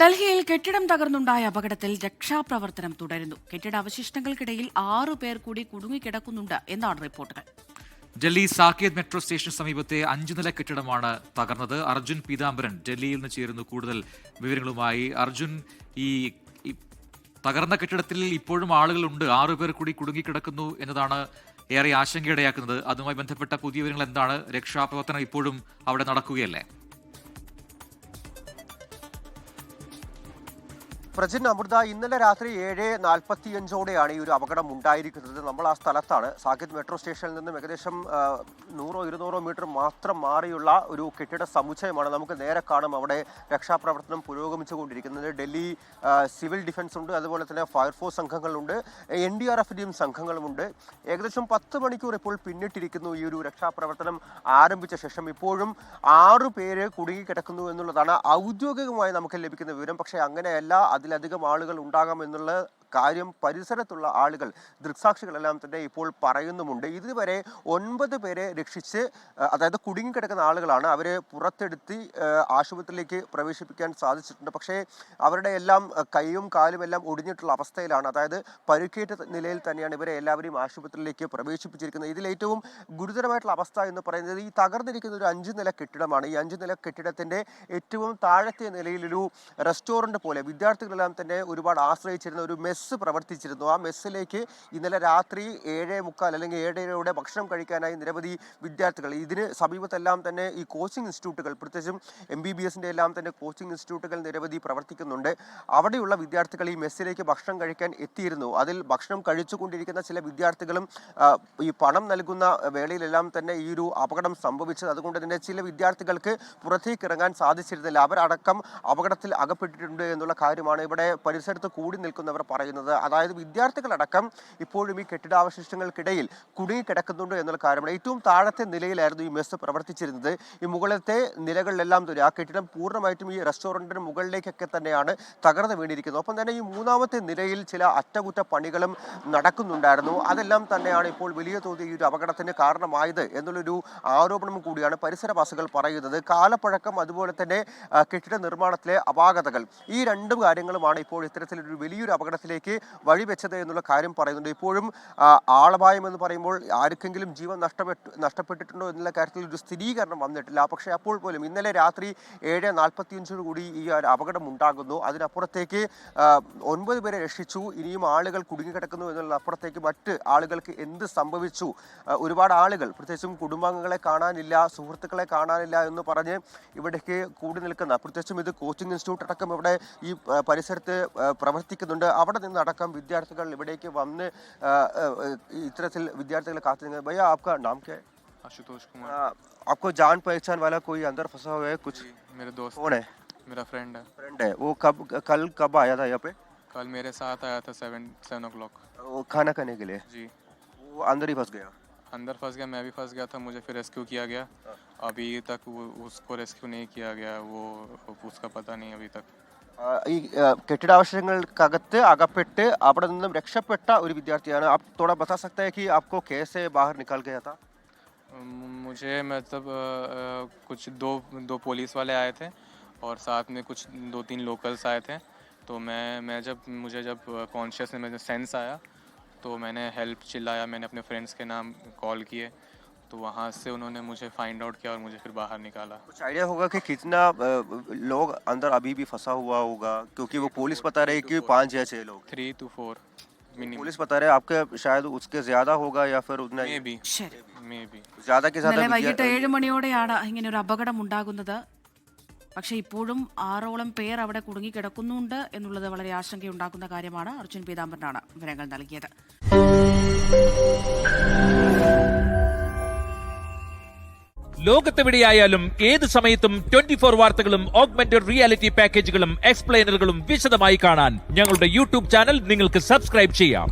ഡൽഹിയിൽ കെട്ടിടം തകർന്നുണ്ടായ അപകടത്തിൽ രക്ഷാപ്രവർത്തനം തുടരുന്നു. കെട്ടിട അവശിഷ്ടങ്ങൾക്കിടയിൽ 6 പേർ കൂടി കുടുങ്ങിക്കിടക്കുന്നുണ്ട് എന്നാണ് റിപ്പോർട്ടുകൾ. ഡൽഹി സാക്കേത് മെട്രോ സ്റ്റേഷന് സമീപത്തെ 5 നില കെട്ടിടമാണ് തകർന്നത്. അർജുൻ പീതാംബരൻ ഡൽഹിയിൽ നിന്ന് ചേരുന്നു കൂടുതൽ വിവരങ്ങളുമായി. അർജുൻ, ഈ തകർന്ന കെട്ടിടത്തിൽ ഇപ്പോഴും ആളുകളുണ്ട്, 6 പേർ കൂടി കുടുങ്ങിക്കിടക്കുന്നു എന്നതാണ് ഏറെ ആശങ്കയിടയാക്കുന്നത്. അതുമായി ബന്ധപ്പെട്ട പുതിയ വിവരങ്ങൾ എന്താണ്? രക്ഷാപ്രവർത്തനം ഇപ്പോഴും അവിടെ നടക്കുകയല്ലേ? പ്രജിൻ, അമൃത, ഇന്നലെ രാത്രി 7:45 ഈ ഒരു അപകടം ഉണ്ടായിരിക്കുന്നത്. നമ്മൾ ആ സ്ഥലത്താണ്. സാക്കേത് മെട്രോ സ്റ്റേഷനിൽ നിന്നും ഏകദേശം 100-200 മീറ്റർ മാത്രം മാറിയുള്ള ഒരു കെട്ടിട സമുച്ചയമാണ്. നമുക്ക് നേരെ കാണും അവിടെ രക്ഷാപ്രവർത്തനം പുരോഗമിച്ചുകൊണ്ടിരിക്കുന്നത്. ഡൽഹി സിവിൽ ഡിഫൻസ് ഉണ്ട്, അതുപോലെ തന്നെ ഫയർഫോഴ്സ് സംഘങ്ങളുണ്ട്, NDRFന്റെയും സംഘങ്ങളുമുണ്ട്. ഏകദേശം 10 മണിക്കൂർ ഇപ്പോൾ പിന്നിട്ടിരിക്കുന്നു ഈ ഒരു രക്ഷാപ്രവർത്തനം ആരംഭിച്ച ശേഷം. ഇപ്പോഴും 6 പേര് കുടുങ്ങിക്കിടക്കുന്നു എന്നുള്ളതാണ് ഔദ്യോഗികമായി നമുക്ക് ലഭിക്കുന്ന വിവരം. പക്ഷേ അങ്ങനെയല്ല, അതിലധികം ആളുകൾ ഉണ്ടാകാം എന്നുള്ള കാര്യം പരിസരത്തുള്ള ആളുകൾ, ദൃക്സാക്ഷികളെല്ലാം തന്നെ ഇപ്പോൾ പറയുന്നുമുണ്ട്. ഇതുവരെ 9 പേരെ രക്ഷിച്ച്, അതായത് കുടുങ്ങിക്കിടക്കുന്ന ആളുകളാണ്, അവരെ പുറത്തെടുത്ത് ആശുപത്രിയിലേക്ക് പ്രവേശിപ്പിക്കാൻ സാധിച്ചിട്ടുണ്ട്. പക്ഷേ അവരുടെ എല്ലാം കൈയും കാലും എല്ലാം ഒടിഞ്ഞിട്ടുള്ള അവസ്ഥയിലാണ്. അതായത് പരിക്കേറ്റ നിലയിൽ തന്നെയാണ് ഇവരെ എല്ലാവരെയും ആശുപത്രിയിലേക്ക് പ്രവേശിപ്പിച്ചിരിക്കുന്നത്. ഇതിലേറ്റവും ഗുരുതരമായിട്ടുള്ള അവസ്ഥ എന്ന് പറയുന്നത് ഈ തകർന്നിരിക്കുന്ന ഒരു 5 നില കെട്ടിടമാണ്. ഈ 5 നില കെട്ടിടത്തിന്റെ ഏറ്റവും താഴത്തെ നിലയിലൊരു റെസ്റ്റോറന്റ് പോലെ വിദ്യാർത്ഥികളെല്ലാം തന്നെ ഒരുപാട് ആശ്രയിച്ചിരുന്ന ഒരു മെസ്സ് പ്രവർത്തിച്ചിരുന്നു. ആ മെസ്സിലേക്ക് ഇന്നലെ രാത്രി 7:45 അല്ലെങ്കിൽ 7:30 ഭക്ഷണം കഴിക്കാനായി നിരവധി വിദ്യാർത്ഥികൾ, ഇതിന് സമീപത്തെല്ലാം തന്നെ ഈ കോച്ചിങ് ഇൻസ്റ്റിറ്റ്യൂട്ടുകൾ, പ്രത്യേകിച്ചും MBBSന്റെ എല്ലാം തന്നെ കോച്ചിങ് ഇൻസ്റ്റിറ്റ്യൂട്ടുകൾ നിരവധി പ്രവർത്തിക്കുന്നുണ്ട്. അവിടെയുള്ള വിദ്യാർത്ഥികൾ ഈ മെസ്സിലേക്ക് ഭക്ഷണം കഴിക്കാൻ എത്തിയിരുന്നു. അതിൽ ഭക്ഷണം കഴിച്ചുകൊണ്ടിരിക്കുന്ന ചില വിദ്യാർത്ഥികളും ഈ പണം നൽകുന്ന വേളയിലെല്ലാം തന്നെ ഈ ഒരു അപകടം സംഭവിച്ചത്. അതുകൊണ്ട് തന്നെ ചില വിദ്യാർത്ഥികൾക്ക് പുറത്തേക്ക് ഇറങ്ങാൻ സാധിച്ചിരുന്നില്ല. അവരടക്കം അപകടത്തിൽ അകപ്പെട്ടിട്ടുണ്ട് എന്നുള്ള കാര്യമാണ് ഇവിടെ പരിസരത്ത് കൂടി നിൽക്കുന്നവർ പറയുന്നത്. അതായത് വിദ്യാർത്ഥികളടക്കം ഇപ്പോഴും ഈ കെട്ടിടാവശിഷ്ടങ്ങൾക്കിടയിൽ കുടുങ്ങിക്കിടക്കുന്നുണ്ട് എന്നുള്ള കാര്യമാണ്. ഏറ്റവും താഴത്തെ നിലയിലായിരുന്നു ഈ മെസ്സ് പ്രവർത്തിച്ചിരുന്നത്. ഈ മുകളിലത്തെ നിലകളിലെല്ലാം തന്നെ ആ കെട്ടിടം പൂർണ്ണമായിട്ടും ഈ റെസ്റ്റോറൻറ്റിന് മുകളിലേക്കൊക്കെ തന്നെയാണ് തകർന്നു വീണിരിക്കുന്നത്. ഒപ്പം തന്നെ ഈ 3ാമത്തെ നിലയിൽ ചില അറ്റകുറ്റപ്പണികളും നടക്കുന്നുണ്ടായിരുന്നു. അതെല്ലാം തന്നെയാണ് ഇപ്പോൾ വലിയ തോതിൽ ഈ ഒരു അപകടത്തിന് കാരണമായത് എന്നുള്ളൊരു ആരോപണം കൂടിയാണ് പരിസരവാസികൾ പറയുന്നത്. കാലപ്പഴക്കം, അതുപോലെ തന്നെ കെട്ടിട നിർമ്മാണത്തിലെ അപാകതകൾ, ഈ 2 കാര്യങ്ങളുമാണ് ഇപ്പോൾ ഇത്തരത്തിലൊരു വലിയൊരു അപകടത്തിലേക്ക് വഴിവെച്ചത് എന്നുള്ള കാര്യം പറയുന്നുണ്ട്. ഇപ്പോഴും ആളപായം എന്ന് പറയുമ്പോൾ ആർക്കെങ്കിലും ജീവൻ നഷ്ടപ്പെട്ടിട്ടുണ്ടോ എന്നുള്ള കാര്യത്തിൽ ഒരു സ്ഥിരീകരണം വന്നിട്ടില്ല. പക്ഷേ അപ്പോൾ പോലും ഇന്നലെ രാത്രി 7:45 കൂടി ഈ അപകടം ഉണ്ടാകുന്നു. അതിനപ്പുറത്തേക്ക് 9 പേരെ രക്ഷിച്ചു, ഇനിയും ആളുകൾ കുടുങ്ങിക്കിടക്കുന്നു എന്നുള്ള അപ്പുറത്തേക്ക് മറ്റ് ആളുകൾക്ക് എന്ത് സംഭവിച്ചു, ഒരുപാട് ആളുകൾ പ്രത്യേകിച്ചും കുടുംബാംഗങ്ങളെ കാണാനില്ല, സുഹൃത്തുക്കളെ കാണാനില്ല എന്ന് പറഞ്ഞ് ഇവിടേക്ക് കൂടി നിൽക്കുന്ന, പ്രത്യേകിച്ചും ഇത് കോച്ചിങ് ഇൻസ്റ്റിറ്റ്യൂട്ട് അടക്കം ഇവിടെ ഈ പരിസരത്ത് പ്രവർത്തിക്കുന്നുണ്ട്. അവിടെ നിന്നടക്കം വിദ്യാർത്ഥികൾ ഇവിടേക്ക് വന്ന് ഇത്തരത്തിൽ വിദ്യാർത്ഥികളെ കാത്തിരിക്കുന്നത്. ഭയ്യ, आपका नाम क्या है? आशुतोष कुमार। आपको जान पहचान वाला कोई अंदर फंसा हुआ है? कुछ मेरे दोस्त। कौन है? मेरा फ्रेंड है। फ्रेंड है वो? कल कब आया था यहाँ पे? कल मेरे साथ आया था 7 o'clock। वो खाना खाने के लिए? जी। वो अंदर ही फंस गया? अंदर फंस गया, मैं भी फंस गया था, मुझे फिर रेस्क्यू किया गया। अभी तक उसको रेस्क्यू नहीं किया गया, वो उसका पता नहीं अभी तक। ഈ കെട്ടിടാവശിഷ്ടങ്ങൾക്കകത്ത് അകപ്പെട്ട് അവിടെ നിന്നും രക്ഷപ്പെട്ട ഒരു വിദ്യാർത്ഥിയാണ്. आप थोड़ा बता सकते हैं कि आपको कैसे बाहर निकल गया था? मुझे मतलब कुछ दो पुलिस वाले आए थे और साथ में कुछ 2-3 लोकल्स आए थे। तो मुझे जब कॉन्शियस में सेंस आया तो मैंने हेल्प चिल्लाया, मैंने अपने फ्रेंड्स के नाम कॉल किए, तो वहाँ से उन्होंने मुझे फाइंड आउट किया और मुझे फिर बाहर निकाला। कुछ आइडिया होगा कि कितना लोग अंदर अभी भी फंसा हुआ होगा? क्योंकि वो पुलिस बता रहे कि 5 या 6 लोग। 3 to 4 मिनिमम। पुलिस बता रहे आपके शायद उसके ज्यादा होगा या फिर उतना मे बी ज्यादा के ज्यादा। വൈകിട്ട് 7 മണിയോടെയാണ് ഇങ്ങനെ ഒരു അപകടം ഉണ്ടാകുന്നത്. പക്ഷേ ഇപ്പോഴും 6ഓളം പേർ അവിടെ കുടുങ്ങിക്കിടക്കുന്നുണ്ട് എന്നുള്ളത് വളരെ ആശങ്കയുണ്ടാക്കുന്ന കാര്യമാണ്. അർജുൻ പീതാംബരനാണ് വിവരങ്ങൾ നൽകിയത്. ലോകത്തെവിടെയായാലും ഏത് സമയത്തും 24 വാർത്തകളും ഓഗ്മെന്റഡ് റിയാലിറ്റി പാക്കേജുകളും എക്സ്പ്ലെയിനറുകളും വിശദമായി കാണാൻ ഞങ്ങളുടെ യൂട്യൂബ് ചാനൽ നിങ്ങൾക്ക് സബ്സ്ക്രൈബ് ചെയ്യാം.